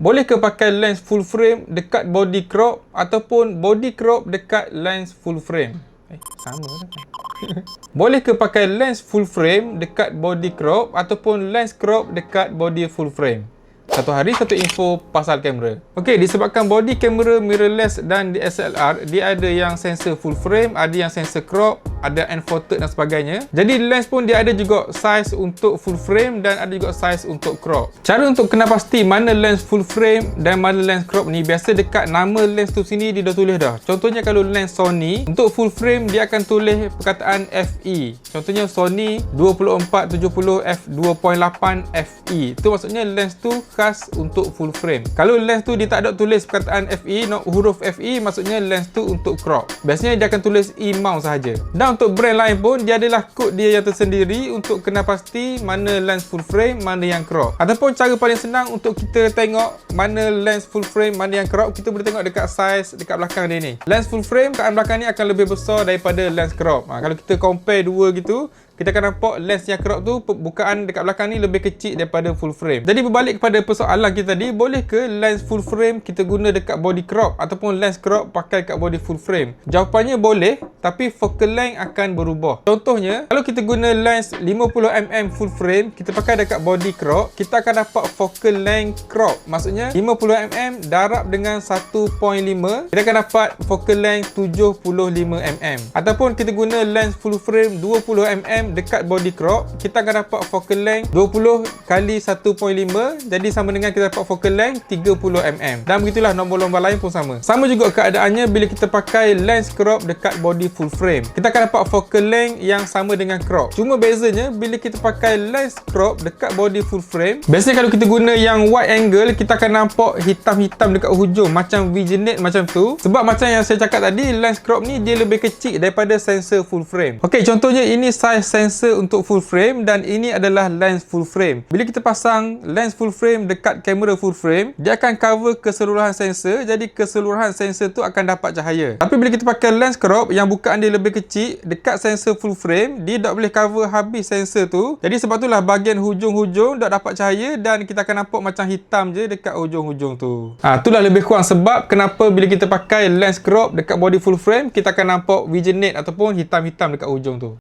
Boleh ke pakai lens full frame dekat body crop ataupun body crop dekat lens full frame? Sama lah kan? Boleh ke pakai lens full frame dekat body crop ataupun lens crop dekat body full frame? Satu hari satu info pasal kamera. Okey, disebabkan body kamera mirrorless dan DSLR, dia ada yang sensor full frame, ada yang sensor crop, ada unfolded dan sebagainya. Jadi lens pun dia ada juga size untuk full frame dan ada juga size untuk crop. Cara untuk kena pasti mana lens full frame dan mana lens crop ni, biasa dekat nama lens tu sini dia dah tulis dah. Contohnya kalau lens Sony, untuk full frame dia akan tulis perkataan FE. Contohnya Sony 2470 f2.8 FE. Itu maksudnya lens tu khas untuk full frame. Kalau lens tu dia tak ada tulis perkataan FE, huruf FE, maksudnya lens tu untuk crop. Biasanya dia akan tulis E mount sahaja. Dan untuk brand lain pun dia adalah kod dia yang tersendiri untuk kena pasti mana lens full frame, mana yang crop. Ataupun cara paling senang untuk kita tengok mana lens full frame, mana yang crop, kita boleh tengok dekat size dekat belakang dia ni. Lens full frame kat belakang ni akan lebih besar daripada lens crop. Kalau kita compare dua gitu, kita akan nampak lens yang crop tu bukaan dekat belakang ni lebih kecil daripada full frame. Jadi berbalik kepada persoalan kita tadi, boleh ke lens full frame kita guna dekat body crop ataupun lens crop pakai kat body full frame? Jawapannya boleh, tapi focal length akan berubah. Contohnya, kalau kita guna lens 50mm full frame, kita pakai dekat body crop, kita akan dapat focal length crop. Maksudnya 50mm darab dengan 1.5, kita akan dapat focal length 75mm. Ataupun kita guna lens full frame 20mm dekat body crop, kita akan dapat focal length 20 kali 1.5, jadi sama dengan kita dapat focal length 30mm. Dan begitulah nombor-nombor lain pun sama. Sama juga keadaannya bila kita pakai lens crop dekat body full frame. Kita akan dapat focal length yang sama dengan crop. Cuma bezanya bila kita pakai lens crop dekat body full frame, biasanya kalau kita guna yang wide angle, kita akan nampak hitam-hitam dekat hujung macam vignette macam tu. Sebab macam yang saya cakap tadi, lens crop ni dia lebih kecil daripada sensor full frame. Okey, contohnya ini size sensor untuk full frame dan ini adalah lens full frame. Bila kita pasang lens full frame dekat kamera full frame, dia akan cover keseluruhan sensor, jadi keseluruhan sensor tu akan dapat cahaya. Tapi bila kita pakai lens crop yang bukaan dia lebih kecil dekat sensor full frame, dia tak boleh cover habis sensor tu. Jadi sebab itulah bahagian hujung-hujung tak dapat cahaya dan kita akan nampak macam hitam je dekat hujung-hujung tu. Itulah lebih kurang sebab kenapa bila kita pakai lens crop dekat body full frame, kita akan nampak vignette ataupun hitam-hitam dekat hujung tu.